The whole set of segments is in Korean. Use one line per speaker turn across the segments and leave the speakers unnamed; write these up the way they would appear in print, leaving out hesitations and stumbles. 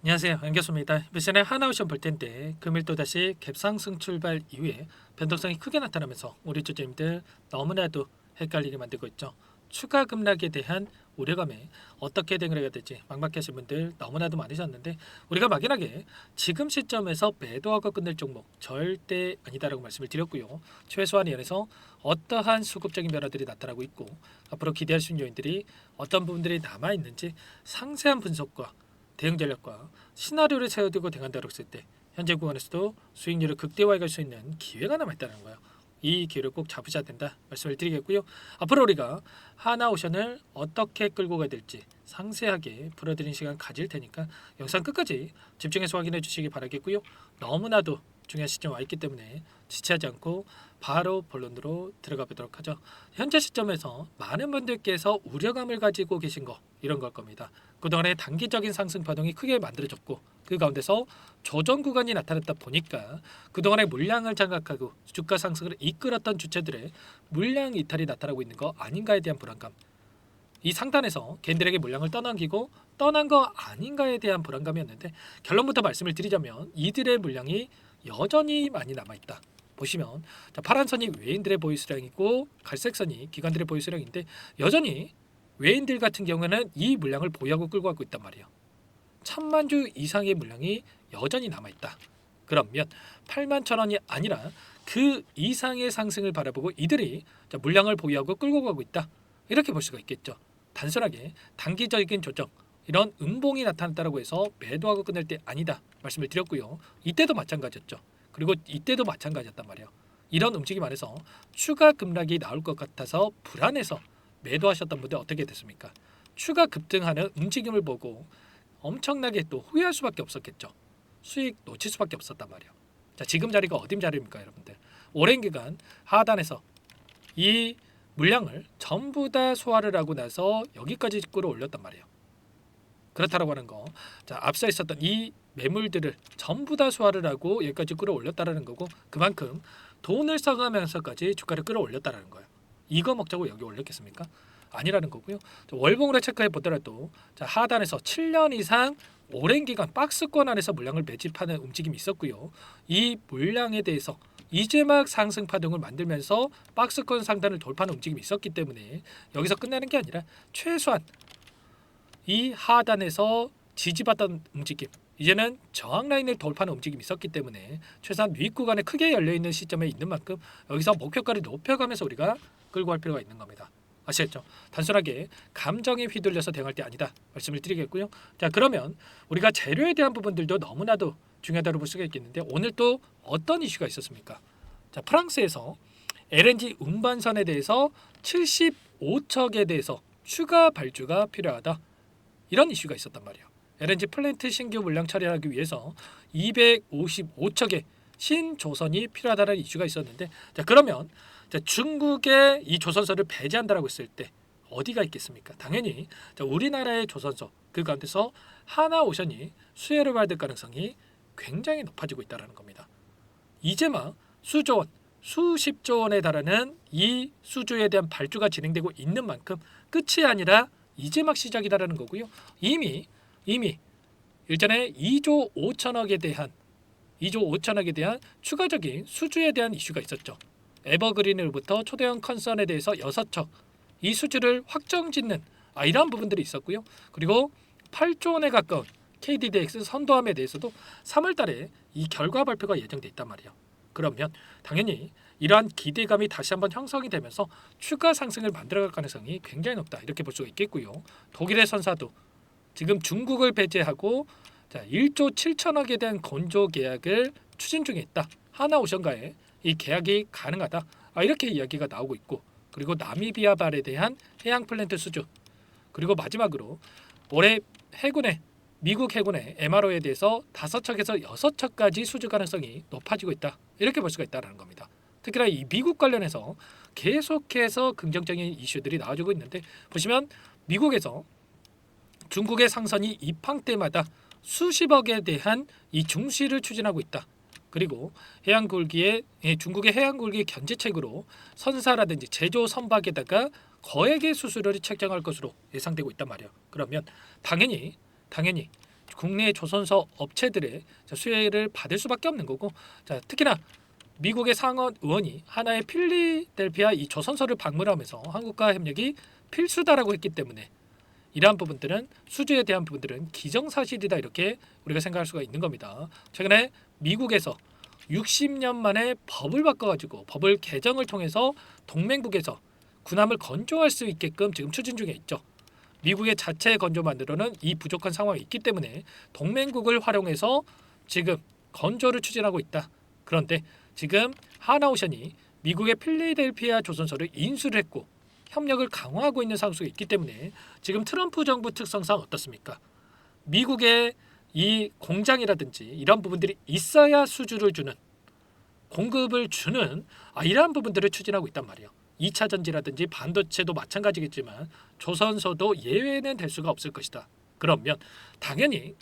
안녕하세요. 안교수입니다. 이번 시간에 하나오션 볼 텐데 금일 또다시 갭상승 출발 이후에 변동성이 크게 나타나면서 우리 주주님들 너무나도 헷갈리게 만들고 있죠. 추가 급락에 대한 우려감에 어떻게 대응을 해야 될지 막막하신 분들 너무나도 많으셨는데, 우리가 막연하게 지금 시점에서 매도하고 끝낼 종목 절대 아니다라고 말씀을 드렸고요. 최소한 연에서 어떠한 수급적인 변화들이 나타나고 있고 앞으로 기대할 수 있는 요인들이 어떤 부분들이 남아있는지 상세한 분석과 대응 전략과 시나리오를 세워두고 대응한다고 했을 때 현재 구간에서도 수익률을 극대화해 갈 수 있는 기회가 남아있다는 거예요. 이 기회를 꼭 잡으셔야 된다 말씀을 드리겠고요. 앞으로 우리가 하나오션을 어떻게 끌고 가야 될지 상세하게 풀어드리는 시간 가질 테니까 영상 끝까지 집중해서 확인해 주시기 바라겠고요. 너무나도 중요한 시점 와 있기 때문에 지체하지 않고 바로 본론으로 들어가 보도록 하죠. 현재 시점에서 많은 분들께서 우려감을 가지고 계신 거 이런 걸 겁니다. 그동안에 단기적인 상승 파동이 크게 만들어졌고 그 가운데서 조정 구간이 나타났다 보니까 그동안의 물량을 장악하고 주가 상승을 이끌었던 주체들의 물량 이탈이 나타나고 있는 거 아닌가에 대한 불안감, 이 상단에서 개인들에게 물량을 떠넘기고 떠난 거 아닌가에 대한 불안감이었는데, 결론부터 말씀을 드리자면 이들의 물량이 여전히 많이 남아있다. 보시면 자, 파란 선이 외인들의 보유 수량이고 갈색 선이 기관들의 보유 수량인데, 여전히 외인들 같은 경우는 이 물량을 보유하고 끌고 가고 있단 말이에요. 1000만 주 이상의 물량이 여전히 남아있다. 그러면 8만 천 원이 아니라 그 이상의 상승을 바라보고 이들이 물량을 보유하고 끌고 가고 있다. 이렇게 볼 수가 있겠죠. 단순하게 단기적인 조정, 이런 음봉이 나타났다고 해서 매도하고 끝낼 때 아니다 말씀을 드렸고요. 이때도 마찬가지였죠. 그리고 이때도 마찬가지였단 말이에요. 이런 움직임 안에서 추가 급락이 나올 것 같아서 불안해서 매도하셨던 분들 어떻게 됐습니까? 추가 급등하는 움직임을 보고 엄청나게 또 후회할 수밖에 없었겠죠. 수익 놓칠 수밖에 없었단 말이에요. 자, 지금 자리가 어딘 자리입니까, 여러분들? 오랜 기간 하단에서 이 물량을 전부 다 소화를 하고 나서 여기까지 끌어올렸단 말이에요. 그렇다라고 하는 거, 자, 앞서 있었던 이 매물들을 전부 다 소화를 하고 여기까지 끌어올렸다라는 거고, 그만큼 돈을 써가면서까지 주가를 끌어올렸다라는 거예요. 이거 먹자고 여기 올렸겠습니까? 아니라는 거고요. 월봉으로 체크해 보더라도 자, 하단에서 7년 이상 오랜 기간 박스권 안에서 물량을 매집하는 움직임이 있었고요. 이 물량에 대해서 이제 막 상승 파동을 만들면서 박스권 상단을 돌파하는 움직임이 있었기 때문에 여기서 끝내는 게 아니라 최소한 이 하단에서 지지받던 움직임, 이제는 저항 라인을 돌파하는 움직임이 있었기 때문에 최소한 윗 구간에 크게 열려있는 시점에 있는 만큼 여기서 목표가를 높여가면서 우리가 끌고 갈 필요가 있는 겁니다. 아시겠죠? 단순하게 감정에 휘둘려서 대응할 때 아니다 말씀을 드리겠고요. 자, 그러면 우리가 재료에 대한 부분들도 너무나도 중요하다고 볼 수가 있겠는데, 오늘 또 어떤 이슈가 있었습니까? 자, 프랑스에서 LNG 운반선에 대해서 75척에 대해서 추가 발주가 필요하다, 이런 이슈가 있었단 말이에요. LNG 플랜트 신규 물량 처리하기 위해서 255척의 신조선이 필요하다는 이슈가 있었는데, 자, 그러면 자, 중국의 이 조선소를 배제한다라고 했을 때 어디가 있겠습니까? 당연히 자, 우리나라의 조선소 그 가운데서 하나오션이 수혜를 받을 가능성이 굉장히 높아지고 있다는 겁니다. 이제 막 수조 원, 수십조 원에 달하는 이 수주에 대한 발주가 진행되고 있는 만큼 끝이 아니라 이제 막 시작이다라는 거고요. 이미 일전에 2조 5천억에 대한 추가적인 수주에 대한 이슈가 있었죠. 에버그린으로부터 초대형 컨선에 대해서 6척 이 수주를 확정짓는 이러한 부분들이 있었고요. 그리고 8조 원에 가까운 KDDX 선도함에 대해서도 3월달에 이 결과 발표가 예정돼 있단 말이에요. 그러면 당연히 이러한 기대감이 다시 한번 형성이 되면서 추가 상승을 만들어갈 가능성이 굉장히 높다, 이렇게 볼 수가 있겠고요. 독일의 선사도 지금 중국을 배제하고 자, 1조 7천억에 대한 건조 계약을 추진 중에 있다. 하나오션과의 이 계약이 가능하다. 이렇게 이야기가 나오고 있고, 그리고 나미비아 발에 대한 해양 플랜트 수주, 그리고 마지막으로 올해 미국 해군의 MRO에 대해서 5척에서 6척까지 수주 가능성이 높아지고 있다, 이렇게 볼 수가 있다는 겁니다. 특히나 이 미국 관련해서 계속해서 긍정적인 이슈들이 나와주고 있는데, 보시면 미국에서 중국의 상선이 입항 때마다 수십억에 대한 이 중시를 추진하고 있다. 그리고 중국의 해양굴기 견제책으로 선사라든지 제조 선박에다가 거액의 수수료를 책정할 것으로 예상되고 있단 말이에요. 그러면 당연히 국내 조선소 업체들의 수혜를 받을 수밖에 없는 거고, 자, 특히나 미국의 상원 의원이 하나의 필리델피아 이 조선소를 방문하면서 한국과 협력이 필수다라고 했기 때문에 이러한 부분들은 수주에 대한 부분들은 기정사실이다 이렇게 우리가 생각할 수가 있는 겁니다. 최근에 미국에서 60년 만에 법을 바꿔가지고 법을 개정을 통해서 동맹국에서 군함을 건조할 수 있게끔 지금 추진 중에 있죠. 미국의 자체 건조만으로는 이 부족한 상황이 있기 때문에 동맹국을 활용해서 지금 건조를 추진하고 있다. 그런데 지금 하나오션이 미국의 필리델피아 조선소를 인수를 했고 협력을 강화하고 있는 상황 속에 있기 때문에 지금 트럼프 정부 특성상 어떻습니까? 미국의 이 공장이라든지 이런 부분들이 있어야 수주를 주는 공급을 주는 이러한 부분들을 추진하고 있단 말이에요. 2차 전지라든지 반도체도 마찬가지겠지만 조선소도 예외는 될 수가 없을 것이다. 그러면 당연히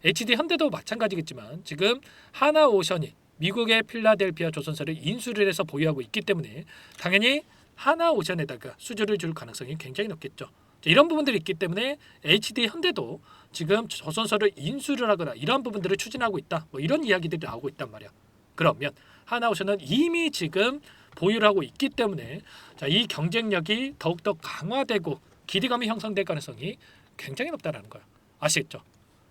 HD 현대도 마찬가지겠지만 지금 하나오션이 미국의 필라델피아 조선소를 인수를 해서 보유하고 있기 때문에 당연히 하나오션에다가 수주를 줄 가능성이 굉장히 높겠죠. 이런 부분들이 있기 때문에 HD 현대도 지금 조선소를 인수를 하거나 이런 부분들을 추진하고 있다. 뭐 이런 이야기들이 나오고 있단 말이야. 그러면 하나오션은 이미 지금 보유를 하고 있기 때문에 이 경쟁력이 더욱더 강화되고 기대감이 형성될 가능성이 굉장히 높다는 거야. 아시겠죠?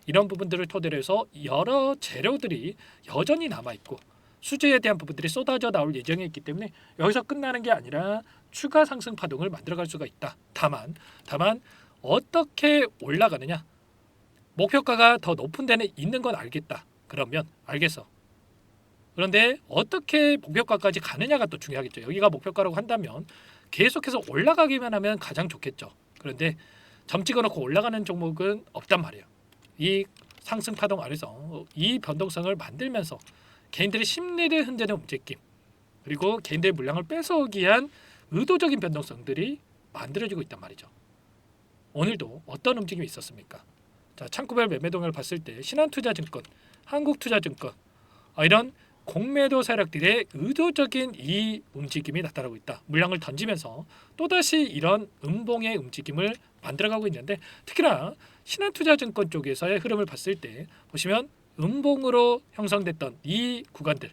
이런 부분들을 토대로 해서 여러 재료들이 여전히 남아있고 수주에 대한 부분들이 쏟아져 나올 예정에 있기 때문에 여기서 끝나는 게 아니라 추가 상승 파동을 만들어갈 수가 있다. 다만 어떻게 올라가느냐, 목표가가 더 높은 데는 있는 건 알겠다. 그러면 알겠어. 그런데 어떻게 목표가까지 가느냐가 또 중요하겠죠. 여기가 목표가라고 한다면 계속해서 올라가기만 하면 가장 좋겠죠. 그런데 점 찍어놓고 올라가는 종목은 없단 말이에요. 이 상승 파동 아래서 이 변동성을 만들면서 개인들의 심리를 흔드는 움직임, 그리고 개인들의 물량을 뺏어오기 위한 의도적인 변동성들이 만들어지고 있단 말이죠. 오늘도 어떤 움직임이 있었습니까? 자, 창구별 매매동을 봤을 때 신한투자증권, 한국투자증권 이런 공매도 세력들의 의도적인 이 움직임이 나타나고 있다. 물량을 던지면서 또다시 이런 음봉의 움직임을 만들어가고 있는데, 특히나 신한투자증권 쪽에서의 흐름을 봤을 때 보시면 음봉으로 형성됐던 이 구간들,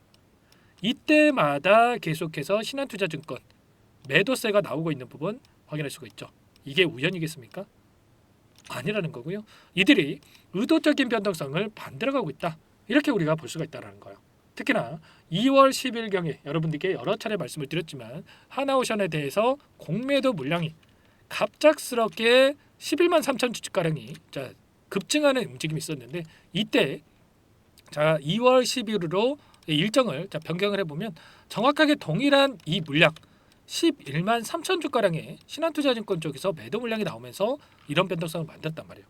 이때마다 계속해서 신한투자증권 매도세가 나오고 있는 부분 확인할 수가 있죠. 이게 우연이겠습니까? 아니라는 거고요. 이들이 의도적인 변동성을 만들어가고 있다. 이렇게 우리가 볼 수가 있다는 거예요. 특히나 2월 10일경에 여러분들께 여러 차례 말씀을 드렸지만 하나오션에 대해서 공매도 물량이 갑작스럽게 11만 3천 주가량이 급증하는 움직임이 있었는데, 이때 2월 10일으로 일정을 변경을 해보면 정확하게 동일한 이 물량 11만 3천 주가량의 신한투자증권 쪽에서 매도 물량이 나오면서 이런 변동성을 만들었단 말이에요.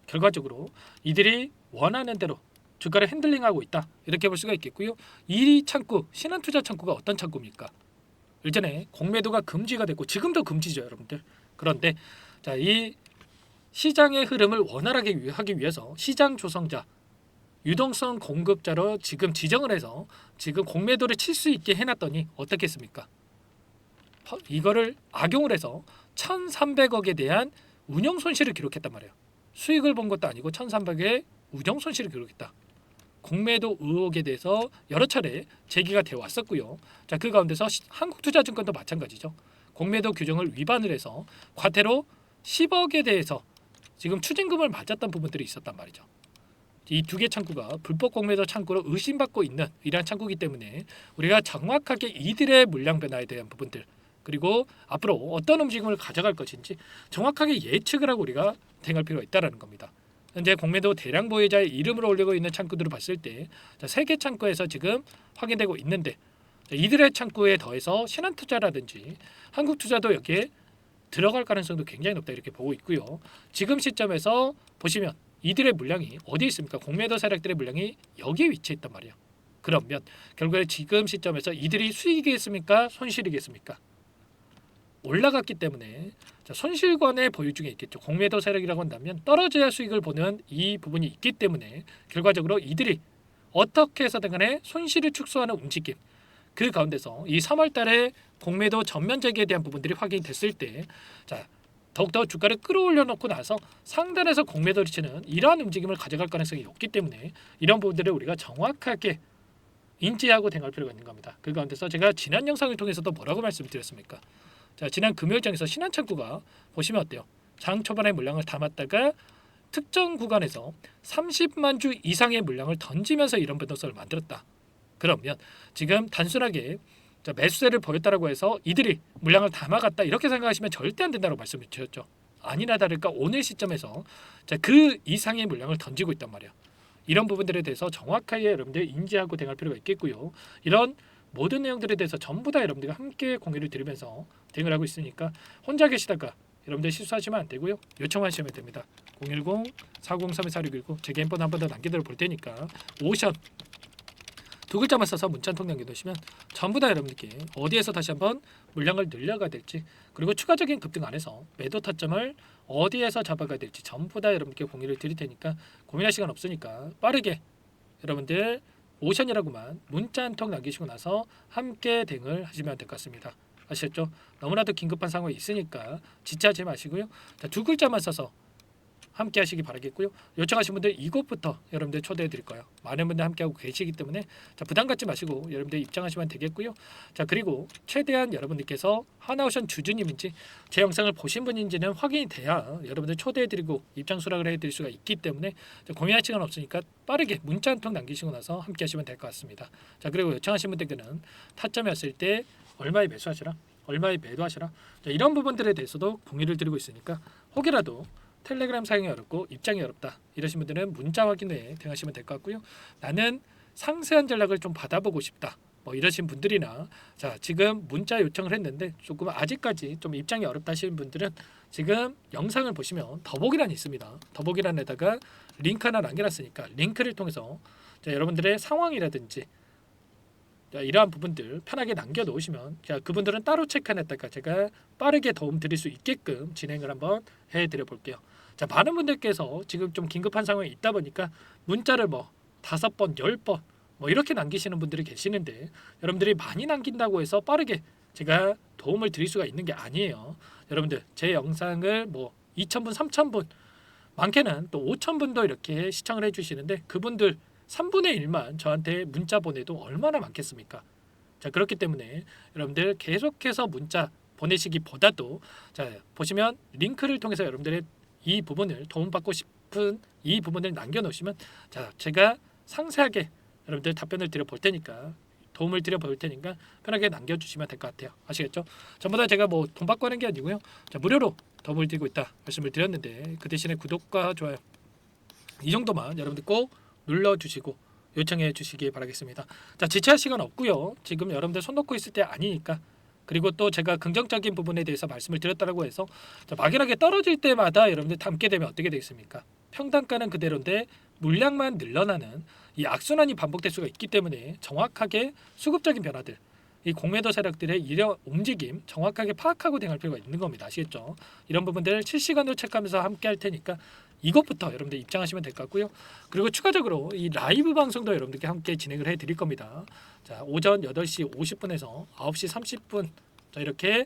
결과적으로 이들이 원하는 대로 주가를 핸들링하고 있다, 이렇게 볼 수가 있겠고요. 이 창구, 신한투자 창구가 어떤 창구입니까? 일전에 공매도가 금지가 됐고 지금도 금지죠, 여러분들. 그런데 이 시장의 흐름을 원활하게 하기 위해서 시장 조성자, 유동성 공급자로 지금 지정을 해서 지금 공매도를 칠 수 있게 해놨더니 어떻겠습니까? 이거를 악용을 해서 1,300억에 대한 운영 손실을 기록했단 말이에요. 수익을 본 것도 아니고 1,300억의 운영 손실을 기록했다. 공매도 의혹에 대해서 여러 차례 제기가 되어 왔었고요. 그 가운데서 한국투자증권도 마찬가지죠. 공매도 규정을 위반을 해서 과태료 10억에 대해서 지금 추징금을 맞았던 부분들이 있었단 말이죠. 이 두 개 창구가 불법 공매도 창구로 의심받고 있는 이러한 창구이기 때문에 우리가 정확하게 이들의 물량 변화에 대한 부분들, 그리고 앞으로 어떤 움직임을 가져갈 것인지 정확하게 예측을 하고 우리가 대응할 필요가 있다는 겁니다. 현재 공매도 대량 보유자의 이름을 올리고 있는 창구들을 봤을 때 세 개 창구에서 지금 확인되고 있는데, 이들의 창구에 더해서 신한투자라든지 한국투자도 여기에 들어갈 가능성도 굉장히 높다, 이렇게 보고 있고요. 지금 시점에서 보시면 이들의 물량이 어디에 있습니까? 공매도 세력들의 물량이 여기에 위치해 있단 말이에요. 그러면 결국에 지금 시점에서 이들이 수익이겠습니까? 손실이겠습니까? 올라갔기 때문에 손실권의 보유 중에 있겠죠. 공매도 세력이라고 한다면 떨어져야 수익을 보는 이 부분이 있기 때문에 결과적으로 이들이 어떻게 해서든 간에 손실을 축소하는 움직임, 그 가운데서 이 3월 달에 공매도 전면 재개에 대한 부분들이 확인이 됐을 때 더욱더 주가를 끌어올려 놓고 나서 상단에서 공매도를 치는 이러한 움직임을 가져갈 가능성이 높기 때문에 이런 부분들을 우리가 정확하게 인지하고 대응할 필요가 있는 겁니다. 그 가운데서 제가 지난 영상을 통해서도 뭐라고 말씀드렸습니까? 자, 지난 금요일장에서 신한창구가 보시면 어때요? 장 초반에 물량을 담았다가 특정 구간에서 30만 주 이상의 물량을 던지면서 이런 변동성을 만들었다. 그러면 지금 단순하게 매수세를 보였다라고 해서 이들이 물량을 담아갔다 이렇게 생각하시면 절대 안 된다고 말씀을 드렸죠. 아니나 다를까 오늘 시점에서 그 이상의 물량을 던지고 있단 말이야. 이런 부분들에 대해서 정확하게 여러분들 인지하고 대응할 필요가 있겠고요. 이런 모든 내용들에 대해서 전부 다 여러분들과 함께 공유를 드리면서 대응을 하고 있으니까 혼자 계시다가 여러분들 실수하시면 안 되고요. 요청하시면 됩니다. 010-403-4619 제 개인번호 한 번 더 남겨드려 볼 테니까 오션 두 글자만 써서 문자 한 통 남겨두시면 전부 다 여러분들께 어디에서 다시 한번 물량을 늘려가야 될지 그리고 추가적인 급등 안에서 매도 타점을 어디에서 잡아가야 될지 전부 다 여러분들께 공유를 드릴 테니까 고민할 시간 없으니까 빠르게 여러분들 오션이라고만 문자 한 통 남기시고 나서 함께 대응을 하시면 될 것 같습니다. 아시겠죠? 너무나도 긴급한 상황이 있으니까 지체하지 마시고요. 자, 두 글자만 써서 함께 하시기 바라겠고요. 요청하신 분들 이곳부터 여러분들 초대해 드릴 거예요. 많은 분들 함께 하고 계시기 때문에 자, 부담 갖지 마시고 여러분들 입장하시면 되겠고요. 자, 그리고 최대한 여러분들께서 하나오션 주주님인지 제 영상을 보신 분인지는 확인이 돼야 여러분들 초대해 드리고 입장 수락을 해 드릴 수가 있기 때문에 자, 고민할 시간 없으니까 빠르게 문자 한 통 남기시고 나서 함께 하시면 될 것 같습니다. 자, 그리고 요청하신 분들께는 타점이 왔을 때 얼마에 매수하시라, 얼마에 매도하시라 자, 이런 부분들에 대해서도 공유를 드리고 있으니까 혹이라도 텔레그램 사용이 어렵고 입장이 어렵다 이러신 분들은 문자 확인 후에 대응하시면 될 것 같고요. 나는 상세한 전략을 좀 받아보고 싶다 뭐 이러신 분들이나 자 지금 문자 요청을 했는데 조금 아직까지 좀 입장이 어렵다 하시는 분들은 지금 영상을 보시면 더보기란이 있습니다. 더보기란에다가 링크 하나 남겨놨으니까 링크를 통해서 자, 여러분들의 상황이라든지 자, 이러한 부분들 편하게 남겨놓으시면 자, 그분들은 따로 체크해놨다가 제가 빠르게 도움 드릴 수 있게끔 진행을 한번 해드려 볼게요. 자, 많은 분들께서 지금 좀 긴급한 상황에 있다 보니까 문자를 뭐 5번, 10번 뭐 이렇게 남기시는 분들이 계시는데 여러분들이 많이 남긴다고 해서 빠르게 제가 도움을 드릴 수가 있는 게 아니에요. 여러분들 제 영상을 뭐 2,000분, 3,000분 많게는 또 5,000분도 이렇게 시청을 해주시는데 그분들 3분의 1만 저한테 문자 보내도 얼마나 많겠습니까? 자, 그렇기 때문에 여러분들 계속해서 문자 보내시기보다도 자, 보시면 링크를 통해서 여러분들의 이 부분을 도움받고 싶은 이 부분을 남겨놓으시면 자, 제가 상세하게 여러분들 답변을 드려 볼 테니까 도움을 드려 볼 테니까 편하게 남겨주시면 될 것 같아요. 아시겠죠? 전부 다 제가 뭐 돈 받고 하는 게 아니고요. 자, 무료로 도움을 드리고 있다 말씀을 드렸는데 그 대신에 구독과 좋아요 이 정도만 여러분들 꼭 눌러주시고 요청해 주시기 바라겠습니다. 자, 지체할 시간 없고요. 지금 여러분들 손 놓고 있을 때 아니니까 그리고 또 제가 긍정적인 부분에 대해서 말씀을 드렸다고 해서 자, 막연하게 떨어질 때마다 여러분들 담게 되면 어떻게 되겠습니까? 평단가는 그대로인데 물량만 늘어나는 이 악순환이 반복될 수가 있기 때문에 정확하게 수급적인 변화들 이 공매도 세력들의 이런 움직임 정확하게 파악하고 대응할 필요가 있는 겁니다. 아시겠죠? 이런 부분들 실시간으로 체크하면서 함께 할 테니까 이것부터 여러분들 입장하시면 될 것 같고요. 그리고 추가적으로 이 라이브 방송도 여러분들께 함께 진행을 해 드릴 겁니다. 자, 오전 8시 50분에서 9시 30분 자, 이렇게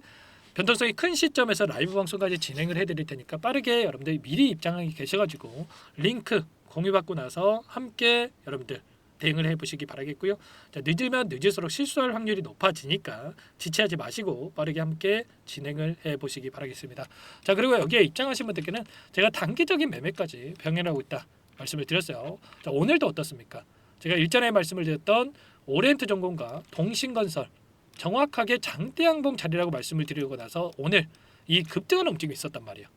변동성이 큰 시점에서 라이브 방송까지 진행을 해 드릴 테니까 빠르게 여러분들 미리 입장하게 계셔가지고 링크 공유받고 나서 함께 여러분들 대응을 해보시기 바라겠고요. 자, 늦으면 늦을수록 실수할 확률이 높아지니까 지체하지 마시고 빠르게 함께 진행을 해보시기 바라겠습니다. 자, 그리고 여기에 입장하신 분들께는 제가 단기적인 매매까지 병행하고 있다 말씀을 드렸어요. 자, 오늘도 어떻습니까? 제가 일전에 말씀을 드렸던 오리엔트전공과 동신건설 정확하게 장대양봉 자리라고 말씀을 드리고 나서 오늘 이 급등하는 움직임이 있었단 말이에요.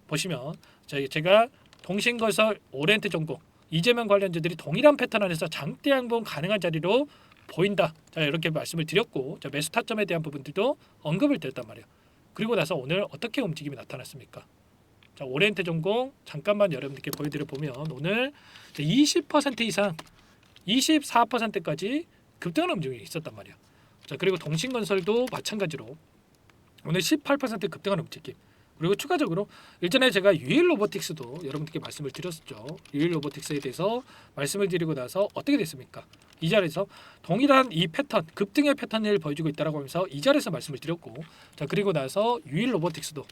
보시면 제가 동신건설 오리엔트전공 이재명 관련주들이 동일한 패턴 안에서 장대양봉 가능한 자리로 보인다. 자, 이렇게 말씀을 드렸고 자, 매수 타점에 대한 부분들도 언급을 드렸단 말이에요. 그리고 나서 오늘 어떻게 움직임이 나타났습니까? 자, 오리엔트 전공 잠깐만 여러분들께 보여드려 보면 오늘 20% 이상 24%까지 급등하는 움직임이 있었단 말이에요. 자, 그리고 동신건설도 마찬가지로 오늘 18% 급등하는 움직임. 그리고 추가적으로 일전에 제가 유일 로보틱스도 여러분들께 말씀을 드렸었죠. 유일 로보틱스에 대해서 말씀을 드리고 나서 어떻게 됐습니까? 이 자리에서 동일한 이 패턴, 급등의 패턴을 보여주고 있다라고 하면서 이 자리에서 말씀을 드렸고 자, 그리고 나서 유일 로보틱스도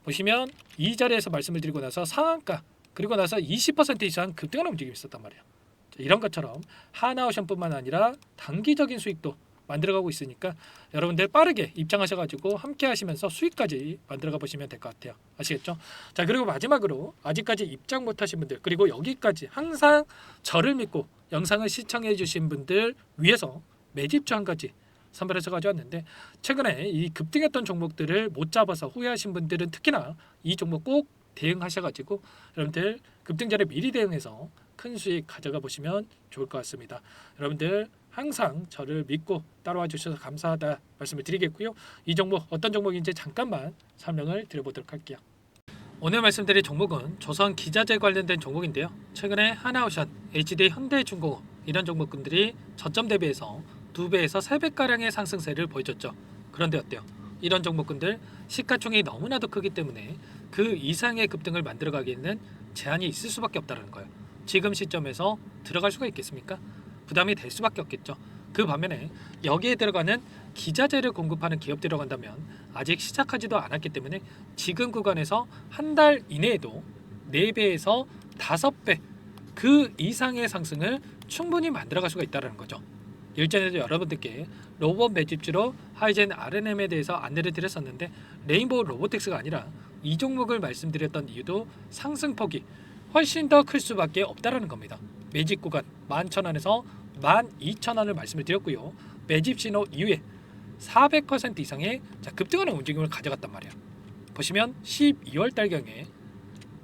보시면 이 자리에서 말씀을 드리고 나서 상한가 그리고 나서 20% 이상 급등하는 움직임이 있었단 말이에요. 이런 것처럼 하나오션뿐만 아니라 단기적인 수익도 만들어가고 있으니까 여러분들 빠르게 입장하셔가지고 함께 하시면서 수익까지 만들어가 보시면 될 것 같아요. 아시겠죠? 자, 그리고 마지막으로 아직까지 입장 못하신 분들 그리고 여기까지 항상 저를 믿고 영상을 시청해 주신 분들 위해서 매집주 한 가지 선별해서 가져왔는데, 최근에 이 급등했던 종목들을 못 잡아서 후회하신 분들은 특히나 이 종목 꼭 대응하셔가지고 여러분들 급등 전에 미리 대응해서 큰 수익 가져가 보시면 좋을 것 같습니다. 여러분들 항상 저를 믿고 따라와 주셔서 감사하다 말씀을 드리겠고요. 이 종목 어떤 종목인지 잠깐만 설명을 드려보도록 할게요. 오늘 말씀드릴 종목은 조선 기자재 관련된 종목인데요. 최근에 하나오션, HD 현대중공업 이런 종목군들이 저점 대비해서 2배에서 3배가량의 상승세를 보여줬죠. 그런데 어때요? 이런 종목군들 시가총액이 너무나도 크기 때문에 그 이상의 급등을 만들어가기에는 제한이 있을 수밖에 없다는 거예요. 지금 시점에서 들어갈 수가 있겠습니까? 부담이 될 수밖에 없겠죠. 그 반면에 여기에 들어가는 기자재를 공급하는 기업 들어간다면 아직 시작하지도 않았기 때문에 지금 구간에서 한 달 이내에도 4배에서 5배 그 이상의 상승을 충분히 만들어갈 수가 있다는 거죠. 일전에도 여러분들께 로봇 매집주로 하이젠 RNM에 대해서 안내를 드렸었는데 레인보우 로보틱스가 아니라 이 종목을 말씀드렸던 이유도 상승폭이 훨씬 더 클 수밖에 없다라는 겁니다. 매집 구간 11,000원에서 12,000원을 말씀을 드렸고요. 매집 신호 이후에 400% 이상의 급등하는 움직임을 가져갔단 말이에요. 보시면 12월 달경에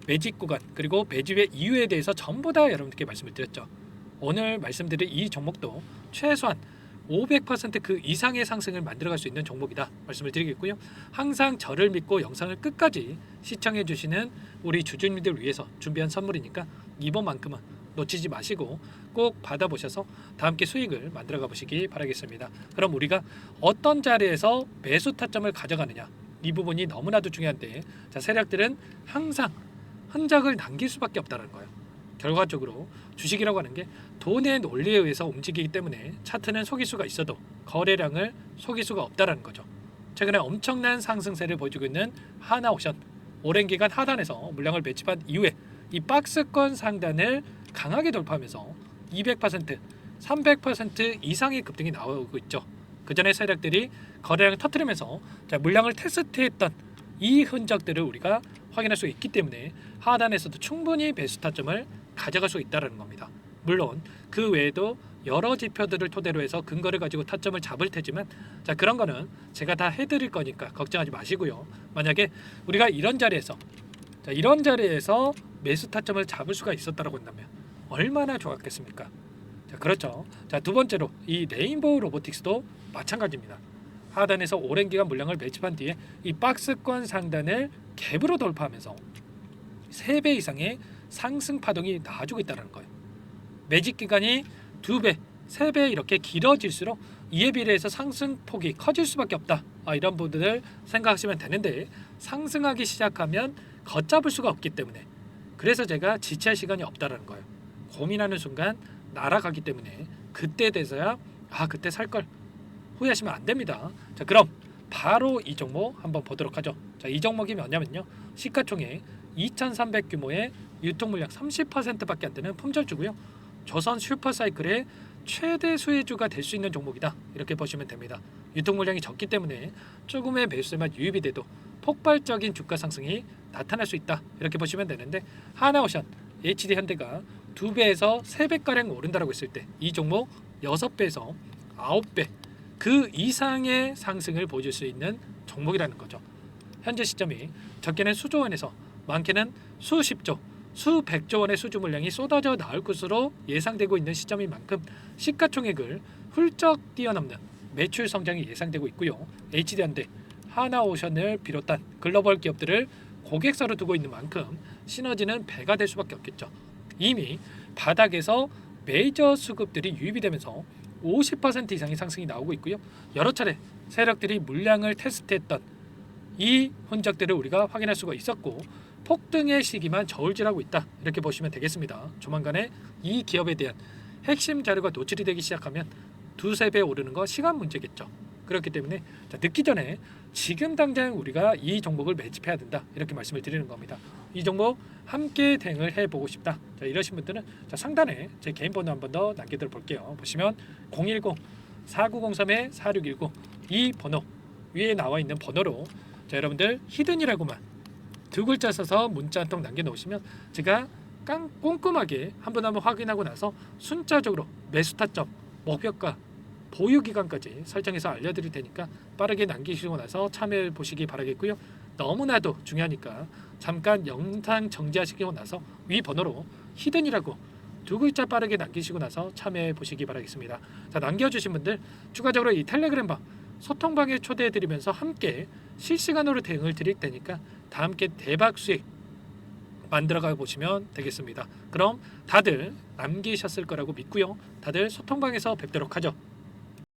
매집 구간 그리고 매집의 이유에 대해서 전부 다 여러분들께 말씀을 드렸죠. 오늘 말씀드린 이 종목도 최소한 500%그 이상의 상승을 만들어갈 수 있는 종목이다 말씀을 드리겠고요. 항상 저를 믿고 영상을 끝까지 시청해 주시는 우리 주주님들 위해서 준비한 선물이니까 이번만큼은 놓치지 마시고 꼭 받아보셔서 다 함께 수익을 만들어가 보시기 바라겠습니다. 그럼 우리가 어떤 자리에서 매수 타점을 가져가느냐, 이 부분이 너무나도 중요한데, 세력들은 항상 흔적을 남길 수밖에 없다는 거예요. 결과적으로 주식이라고 하는 게 돈의 논리에 의해서 움직이기 때문에 차트는 속일 수가 있어도 거래량을 속일 수가 없다는 거죠. 최근에 엄청난 상승세를 보여주고 있는 하나오션, 오랜 기간 하단에서 물량을 매집한 이후에 이 박스권 상단을 강하게 돌파하면서 200%, 300% 이상의 급등이 나오고 있죠. 그 전에 세력들이 거래량을 터뜨리면서 물량을 테스트했던 이 흔적들을 우리가 확인할 수 있기 때문에 하단에서도 충분히 매수 타점을 가져갈 수 있다는 겁니다. 물론 그 외에도 여러 지표들을 토대로 해서 근거를 가지고 타점을 잡을 테지만 그런 거는 제가 다 해드릴 거니까 걱정하지 마시고요. 만약에 우리가 이런 자리에서 매수 타점을 잡을 수가 있었다고 한다면 얼마나 좋았겠습니까? 그렇죠. 두 번째로 이 레인보우 로보틱스도 마찬가지입니다. 하단에서 오랜 기간 물량을 매집한 뒤에 이 박스권 상단을 갭으로 돌파하면서 3배 이상의 상승 파동이 나와주고 있다는 거예요. 매집 기간이 2배, 3배 이렇게 길어질수록 이에 비례해서 상승폭이 커질 수밖에 없다. 이런 부분을 생각하시면 되는데, 상승하기 시작하면 걷잡을 수가 없기 때문에, 그래서 제가 지체할 시간이 없다는 거예요. 고민하는 순간 날아가기 때문에 그때 돼서야 그때 살걸 후회하시면 안 됩니다. 그럼 바로 이 종목 한번 보도록 하죠. 이 종목이 뭐냐면요, 시가총액 2,300 규모의 유통물량 30%밖에 안 되는 품절주고요. 조선 슈퍼사이클의 최대 수혜주가 될 수 있는 종목이다. 이렇게 보시면 됩니다. 유통물량이 적기 때문에 조금의 매수세만 유입이 돼도 폭발적인 주가 상승이 나타날 수 있다. 이렇게 보시면 되는데, 하나오션, HD 현대가 2배에서 3배가량 오른다라고 했을 때 이 종목 6배에서 9배 그 이상의 상승을 보여줄 수 있는 종목이라는 거죠. 현재 시점이 적게는 수조 원에서 많게는 수십조, 수백조 원의 수주 물량이 쏟아져 나올 것으로 예상되고 있는 시점인 만큼 시가총액을 훌쩍 뛰어넘는 매출 성장이 예상되고 있고요. HD현대, 하나오션을 비롯한 글로벌 기업들을 고객사로 두고 있는 만큼 시너지는 배가 될 수밖에 없겠죠. 이미 바닥에서 메이저 수급들이 유입이 되면서 50% 이상의 상승이 나오고 있고요. 여러 차례 세력들이 물량을 테스트했던 이 흔적들을 우리가 확인할 수가 있었고, 폭등의 시기만 저울질하고 있다. 이렇게 보시면 되겠습니다. 조만간에 이 기업에 대한 핵심 자료가 노출이 되기 시작하면 2-3배 오르는 거 시간 문제겠죠. 그렇기 때문에 자, 늦기 전에 지금 당장 우리가 이 종목을 매집해야 된다 이렇게 말씀을 드리는 겁니다. 이 종목 함께 대응을 해보고 싶다. 자, 이러신 분들은 자, 상단에 제 개인 번호 한 번 더 남겨드려 볼게요. 보시면 010-4903-4619 이 번호 위에 나와 있는 번호로 자, 여러분들 히든이라고만 두 글자 써서 문자 한 통 남겨놓으시면 제가 꼼꼼하게 한 번 확인하고 나서 순차적으로 매수 타점, 목표가, 보유 기간까지 설정해서 알려드릴 테니까 빠르게 남기시고 나서 참여해 보시기 바라겠고요. 너무나도 중요하니까 잠깐 영상 정지하시고 나서 위 번호로 히든이라고 두 글자 빠르게 남기시고 나서 참여해 보시기 바라겠습니다. 자, 남겨주신 분들 추가적으로 이 텔레그램방 소통방에 초대해 드리면서 함께 실시간으로 대응을 드릴 테니까 다 함께 대박 수익 만들어가 보시면 되겠습니다. 그럼 다들 남기셨을 거라고 믿고요. 다들 소통방에서 뵙도록 하죠.